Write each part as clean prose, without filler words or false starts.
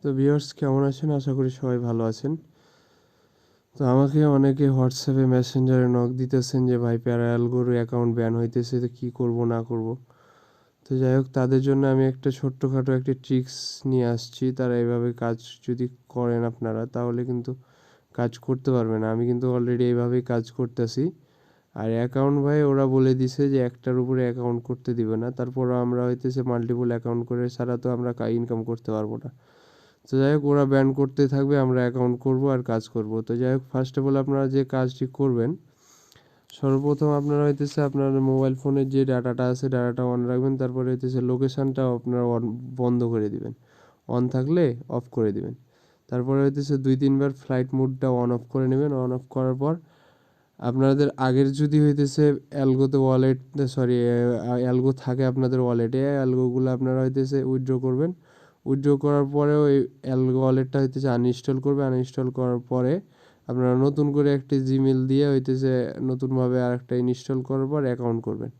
তো ভিউয়ার্স কেমন আছেন? আশা করি সবাই ভালো আছেন। তো আমাকে অনেকে হোয়াটসঅ্যাপে মেসেঞ্জারে নক দিতেছেন যে ভাই প্যারাঅ্যালগোর অ্যাকাউন্ট ব্যান হইতেছে, তো কী করব না করব। তো যাই হোক, তাদের জন্য আমি একটা ছোট্টখাটো একটা ট্রিক্স নিয়ে আসছি। তারা এভাবে কাজ যদি করেন আপনারা, তাহলে কিন্তু কাজ করতে পারবেন। আমি কিন্তু অলরেডি এইভাবেই কাজ করতেছি। আর অ্যাকাউন্ট ভাই ওরা বলে দিছে যে একটার উপরে অ্যাকাউন্ট করতে দিবে না। তারপরও আমরা হইতেছে মাল্টিপল অ্যাকাউন্ট করে ছাড়া তো আমরা ইনকাম করতে পারবো না। তো যাই হোক, ওরা ব্যান করতে থাকবে, আমরা অ্যাকাউন্ট করব আর কাজ করব। তো যাই হোক, ফার্স্ট অফ অল আপনারা যে কাজটি করবেন, সর্বপ্রথম আপনারা হইতেছে আপনার মোবাইল ফোনের যে ডাটাটা আছে ডাটাটা অন রাখবেন। তারপরে হইতেছে লোকেশানটাও আপনারা বন্ধ করে দিবেন, অন থাকলে অফ করে দিবেন। তারপরে হইতেছে 2-3 বার ফ্লাইট মোডটা অন অফ করে নেবেন। অন অফ করার পর আপনাদের আগের যদি হইতেছে অ্যালগোতে ওয়ালেট, সরি, অ্যালগো থাকে আপনাদের ওয়ালেটে, অ্যালগোগুলো আপনারা হইতেছে উইথড্র করবেন। উইথড্র করার পরেও এই অ্যালগো ওয়ালেটটা হইতেছে আনইনস্টল করবে। আনইনস্টল করার পরে আপনারা নতুন করে একটি জিমেল দিয়ে হইতেছে নতুনভাবে আরেকটা ইনস্টল করার পর অ্যাকাউন্ট করবেন।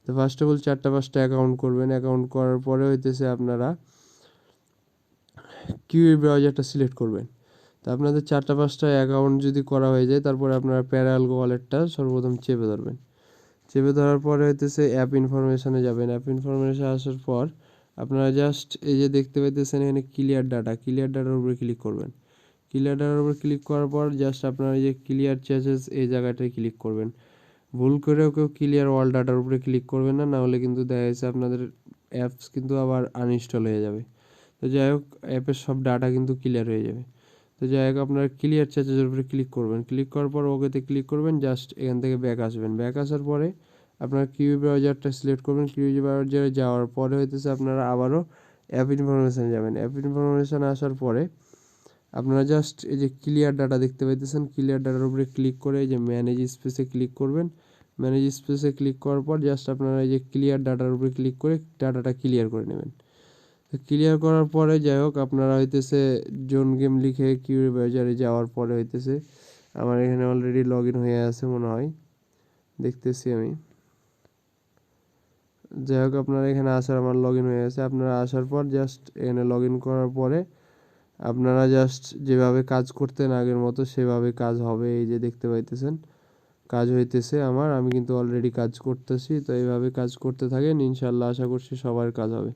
তো ফার্স্ট অফ অল 4টা-5টা অ্যাকাউন্ট করবেন। অ্যাকাউন্ট করার পরে হইতেছে আপনারা কিউই ব্রাউজারটা সিলেক্ট করবেন। তো আপনাদের 4টা-5টা অ্যাকাউন্ট যদি করা হয়ে যায়, তারপরে আপনারা প্যারাঅ্যালগো ওয়ালেটটা সর্বপ্রথম চেপে ধরবেন। চেপে ধরার পরে হইতেছে অ্যাপ ইনফরমেশনে যাবেন। অ্যাপ ইনফরমেশনে আসার পর আপনারা জাস্ট এই যে দেখতে পাইতেছেন এখানে ক্লিয়ার ডাটা, ক্লিয়ার ডাটার উপরে ক্লিক করবেন। ক্লিয়ার ডাটার উপর ক্লিক করার পর জাস্ট আপনারা এই যে ক্লিয়ার চেঞ্জেস এই জায়গাটায় ক্লিক করবেন। ভুল করেও কেউ ক্লিয়ার অল ডাটার উপরে ক্লিক করবেন না, নাহলে কিন্তু দেখা যাচ্ছে আপনাদের অ্যাপস কিন্তু আবার আনইনস্টল হয়ে যাবে। তো যাই হোক, অ্যাপের সব ডাটা কিন্তু ক্লিয়ার হয়ে যাবে। তো যাই হোক, আপনারা ক্লিয়ার চেঞ্জেসের উপরে ক্লিক করবেন। ক্লিক করার পর ওকেতে ক্লিক করবেন। জাস্ট এখান থেকে ব্যাক আসবেন। ব্যাক আসার পরে আপনারা কিউই ব্রাউজারটা সিলেক্ট করবেন। কিউই ব্রাউজারে যাওয়ার পরে হইতেছে আপনারা আবারও অ্যাপ ইনফরমেশনে যাবেন। অ্যাপ ইনফরমেশনে আসার পরে আপনারা জাস্ট এই যে ক্লিয়ার ডাটা দেখতে পাইতেছেন, ক্লিয়ার ডাটার উপরে ক্লিক করে এই যে ম্যানেজ স্পেসে ক্লিক করবেন। ম্যানেজ স্পেসে ক্লিক করার পর জাস্ট আপনারা এই যে ক্লিয়ার ডাটার উপরে ক্লিক করে ডাটাটা ক্লিয়ার করে নেবেন। তো ক্লিয়ার করার পরে যাই হোক, আপনারা হইতেছে জোন গেম লিখে কিউই ব্রাউজারে যাওয়ার পরে হইতেছে আমার এখানে অলরেডি লগ ইন হয়ে আছে মনে হয়, দেখতেছি আমি। যাই হোক, আপনারা এখানে আসার আমার লগ ইন হয়ে আছে। আপনারা আসার পর জাস্ট এখানে লগ ইন করার পরে আপনারা জাস্ট যেভাবে কাজ করতেন আগের মতো সেভাবে কাজ হবে। এই যে দেখতে পাইতেছেন কাজ হইতেছে আমার, আমি কিন্তু অলরেডি কাজ করতেছি। তো এইভাবে কাজ করতে থাকেন, ইনশাল্লাহ আশা করছি সবার কাজ হবে।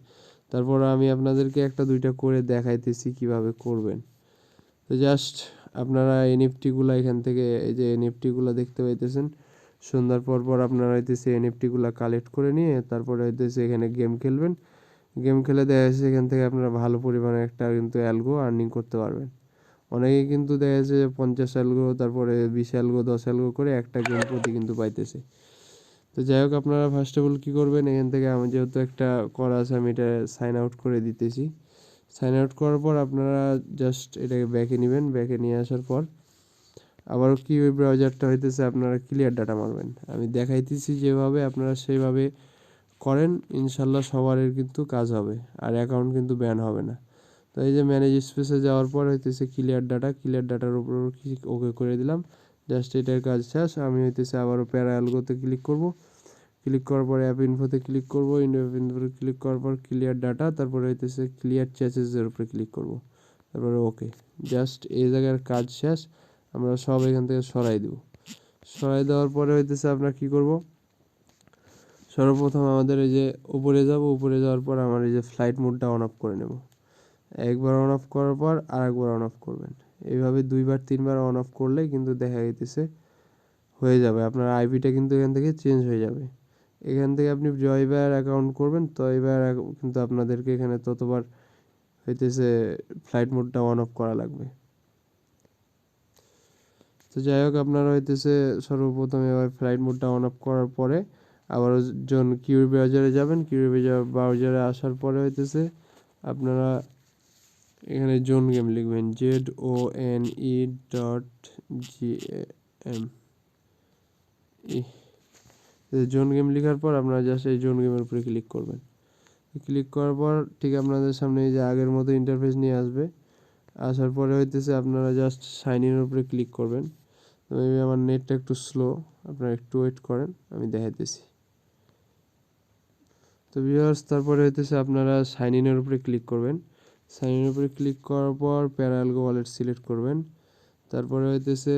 তারপর আমি আপনাদেরকে 1-2টা করে দেখাইতেছি কিভাবে করবেন। তো জাস্ট আপনারা এনএফটিগুলো এখান থেকে এই যে এনএফটিগুলো দেখতে পাইতেছেন, সন্ধ্যার পর আপনারা হইতেছে এনএফটিগুলো কালেক্ট করে নিয়ে তারপরে হইতেছে এখানে গেম খেলবেন। গেম খেলে দেখা যাচ্ছে এখান থেকে আপনারা ভালো পরিমাণে একটা কিন্তু অ্যালগো আর্নিং করতে পারবেন। অনেকে কিন্তু দেখা যাচ্ছে 50 অ্যালগো, তারপরে 20 অ্যালগো, 10 অ্যালগো করে একটা গেম প্রতি কিন্তু পাইতেছে। তো যাই হোক, আপনারা ফার্স্ট অফ অল কী করবেন, এখান থেকে আমি যেহেতু একটা করা আছে আমি এটা সাইন আউট করে দিতেছি। সাইন আউট করার পর আপনারা জাস্ট এটাকে ব্যাকে নেবেন। ব্যাকে নিয়ে আসার পর আবারও কি ওই ব্রাউজারটা হইতেছে আপনারা ক্লিয়ার ডাটা মারবেন। আমি দেখাইতেছি যেভাবে আপনারা সেইভাবে করেন, ইনশাল্লাহ সবারই কিন্তু কাজ হবে আর অ্যাকাউন্ট কিন্তু ব্যান হবে না। তো এই যে ম্যানেজ স্পেসে যাওয়ার পর হইতেছে ক্লিয়ার ডাটা, ক্লিয়ার ডাটার উপর ওকে করে দিলাম। জাস্ট এটার কাজ শেষ। আমি হইতেছে আবারও প্যারাঅ্যালগোতে ক্লিক করব। ক্লিক করার পরে অ্যাপ ইনফোতে ক্লিক করব। অ্যাপ ইনফোতে ক্লিক করার পর ক্লিয়ার ডাটা, তারপরে হইতেছে ক্লিয়ার চেঞ্জেসের উপরে ক্লিক করব। তারপরে ওকে, জাস্ট এই জায়গার কাজ শেষ। আমরা সব এখান থেকে সরাই দেব। সরাই দেওয়ার পরে হইতেছে আমরা কি করব, সর্বপ্রথম আমাদের এই যে উপরে যাব। উপরে যাওয়ার পর আমার এই যে ফ্লাইট মোডটা অন অফ করে নেব। একবার অন অফ করার পর আরেকবার অন অফ করবেন। এইভাবে 2-3বার অন অফ করলেই কিন্তু দেখা যাইতেছে হয়ে যাবে। আপনার আইপিটা কিন্তু এখান থেকে চেঞ্জ হয়ে যাবে। এখান থেকে আপনি জয়বার অ্যাকাউন্ট করবেন, তো এবার কিন্তু আপনাদেরকে এখানে ততবার হইতেছে ফ্লাইট মোডটা অন অফ করা লাগবে। তো যাই হোক, আপনারা হইতেছে সর্বপ্রথম এবার ফ্লাইট মোডটা অন অফ করার পরে আবারও কিউই ব্রাউজারে যাবেন। কিউই ব্রাউজারে আসার পরে হইতেছে আপনারা এখানে জোন গেম লিখবেন, ZONE.GAM। জোন গেম লেখার পর আপনারা জাস্ট এই জোন গেমের উপরে ক্লিক করবেন। ক্লিক করার পর ঠিক আপনাদের সামনে এই যে আগের মতো ইন্টারফেস নিয়ে আসবে। আসার পরে হইতেছে আপনারা জাস্ট সাইন ইনের উপরে ক্লিক করবেন। তো মেবি আমার নেটটা একটু স্লো, আপনারা একটু ওয়েট করেন, আমি দেখাইতেছি। তো ভিউয়ার্স, তারপরে হইতেছে আপনারা সাইন ইনের উপরে ক্লিক করবেন। সাইন ইনের উপরে ক্লিক করার পর প্যারালগো ওয়ালেট সিলেক্ট করবেন। তারপরে হইতেছে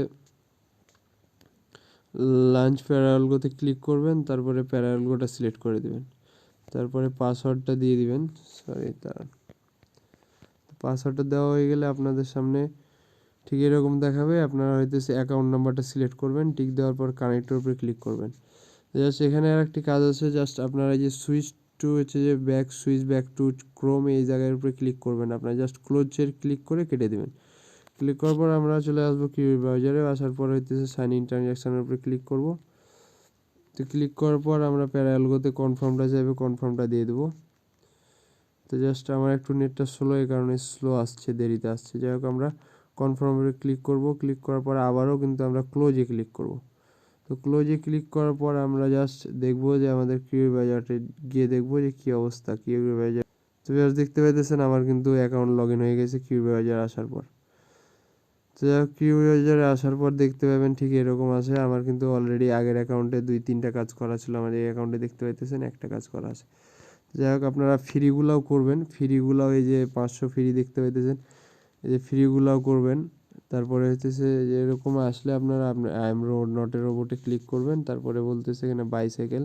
লাঞ্চ প্যারালগোতে ক্লিক করবেন, তারপরে প্যারালগোটা সিলেক্ট করে দিবেন, তারপরে পাসওয়ার্ডটা দিয়ে দিবেন। পাসওয়ার্ডটা দেওয়া হয়ে গেলে আপনাদের সামনে ঠিক এরকম দেখাবে। আপনারা হইতেছে অ্যাকাউন্ট নাম্বারটা সিলেক্ট করবেন, টিক দেওয়ার পর কানেক্টের উপরে ক্লিক করবেন। জাস্ট এখানে আর একটি কাজ আছে, জাস্ট আপনারা যে সুইচ টু হচ্ছে যে সুইচ ব্যাক টু ক্রোম এই জায়গার উপরে ক্লিক করবেন। আপনারা জাস্ট ক্লোজের ক্লিক করে কেটে দেবেন। ক্লিক করার পর আমরা চলে আসবো কিউবি ব্রাউজারে। আসার পর হইতেছে সাইন ইন ট্রানজ্যাকশনের উপরে ক্লিক করব। তো ক্লিক করার পর আমরা প্যারালগোতে কনফার্মটা চাইবে, কনফার্মটা দিয়ে দেবো। তো জাস্ট আমার একটু নেটটা স্লো, এই কারণে স্লো আসছে, দেরিতে আসছে। যাই হোক আমরা কনফার্মে ক্লিক করব। ক্লিক করার পর আবারও কিন্তু আমরা ক্লোজে ক্লিক করব। তো ক্লোজে ক্লিক করার পর আমরা জাস্ট দেখবো যে আমাদের কিউবি ব্রাউজারে গিয়ে দেখবো যে কী অবস্থা কিউবি ব্রাউজার। তো জাস্ট দেখতে পাইতেছেন আমার কিন্তু অ্যাকাউন্ট লগ ইন হয়ে গেছে কিউবি ব্রাউজার আসার পর। তো যাই হোক কিউবি ব্রাউজারে আসার পর দেখতে পাবেন ঠিক এরকম আছে। আমার কিন্তু অলরেডি আগের অ্যাকাউন্টে 2-3টা কাজ করা ছিল, আমার এই অ্যাকাউন্টে দেখতে পাইতেছেন একটা কাজ করা আছে। যাই হোক আপনারা ফ্রিগুলাও করবেন, ফ্রিগুলাও এই যে 500 ফ্রি দেখতে পাইতেছেন, এই যে ফ্রিগুলাও করবেন। তারপরে হচ্ছে যে এরকম আসলে আপনারা আই এম নটের রোবটে ক্লিক করবেন। তারপরে বলতেছে এখানে বাইসাইকেল,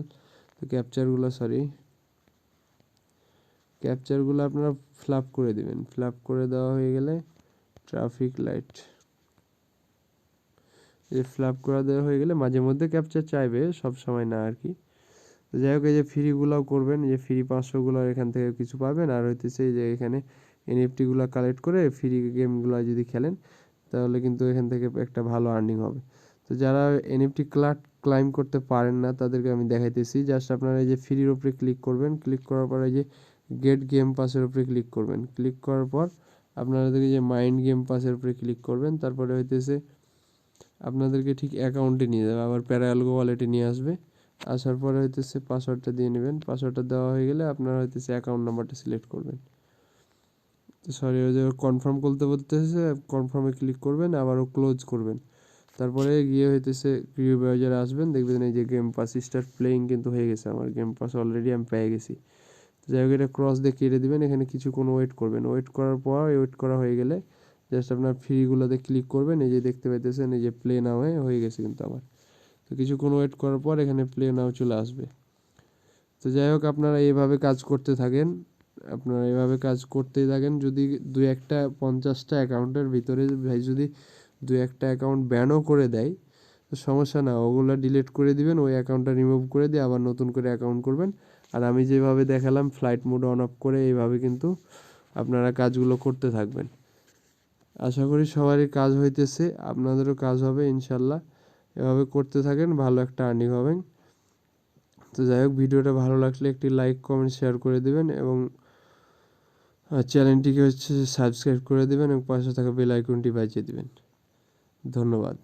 তো ক্যাপচারগুলো আপনারা ফ্ল্যাপ করে দিবেন। ফ্ল্যাপ করে দেওয়া হয়ে গেলে ট্রাফিক লাইট, এই ফ্ল্যাপ করা দেওয়া হয়ে গেলে মাঝে মধ্যে ক্যাপচার চাইবে, সব সময় না আর কি। তো যাই হোক এই যে ফ্রিগুলাও করবেন, এই যে ফ্রি 500গুলো এখান থেকে কিছু পাবেন। আর হইতেছে যে এখানে এনএফটিগুলো কালেক্ট করে ফ্রি গেমগুলো যদি খেলেন তাহলে কিন্তু এখান থেকে একটা ভালো আর্নিং হবে। তো যারা এনএফটি ক্লাইম করতে পারেন না তাদেরকে আমি দেখাইতেছি। জাস্ট আপনারা এই যে ফ্রির উপরে ক্লিক করবেন, ক্লিক করার পর এই যে গেট গেম পাসের উপরে ক্লিক করবেন। ক্লিক করার পর আপনাদেরকে যে মাইন্ড গেম পাসের উপরে ক্লিক করবেন। তারপরে হইতেছে আপনাদেরকে ঠিক অ্যাকাউন্টে নিয়ে যাবে, আবার প্যারালগো ওয়ালেটে নিয়ে আসবে। আসার পরে হইতেছে পাসওয়ার্ডটা দিয়ে নেবেন। পাসওয়ার্ডটা দেওয়া হয়ে গেলে আপনারা হইতেছে অ্যাকাউন্ট নাম্বারটা সিলেক্ট করবেন। তো সরি ওই যে কনফার্ম করতে বলতেছে, কনফার্মে ক্লিক করবেন, আবারও ক্লোজ করবেন। তারপরে গিয়ে হইতেছে কিউবি ব্রাউজারে আসবেন, দেখবেন এই যে গেম পাস স্টার্ট প্লেয়িং কিন্তু হয়ে গেছে, আমার গেম পাস অলরেডি আমি পেয়ে গেছি। তো যাই হোক এটা ক্রস দিয়ে কেটে দেবেন, এখানে কিছুক্ষণ ওয়েট করবেন। ওয়েট করার পর ওয়েট করা হয়ে গেলে জাস্ট আপনার ফ্রিগুলোতে ক্লিক করবেন। এই যে দেখতে পাইতেছেন এই যে প্লে নাও হয়ে গেছে কিন্তু আমার। তো কিছুক্ষণ ওয়েট করার পর এখানে প্লে নাও চলে আসবে। তো যাই হোক আপনারা এইভাবে কাজ করতে থাকেন, আপনারা এইভাবে কাজ করতেই থাকেন। যদি 2-1টা 50টা অ্যাকাউন্টের ভিতরে ভাই যদি 2-1টা অ্যাকাউন্ট ব্যানও করে দেয় তো সমস্যা না, ওগুলো ডিলিট করে দিবেন, ওই অ্যাকাউন্টটা রিমুভ করে দিয়ে আবার নতুন করে অ্যাকাউন্ট করবেন। আর আমি যেভাবে দেখালাম ফ্লাইট মোড অন অফ করে এইভাবে কিন্তু আপনারা কাজগুলো করতে থাকবেন। আশা করি সবারই কাজ হইতেছে, আপনাদেরও কাজ হবে ইনশাল্লাহ। এভাবে করতে থাকেন, ভালো একটা আর্নিং হবেন। তো যাই হোক ভিডিওটা ভালো লাগলে একটি লাইক কমেন্ট শেয়ার করে দেবেন এবং চ্যানেলটিকে সাবস্ক্রাইব করে দেবেন এবং পাশে থাকা বেল আইকনটি বাজিয়ে দেবেন। ধন্যবাদ।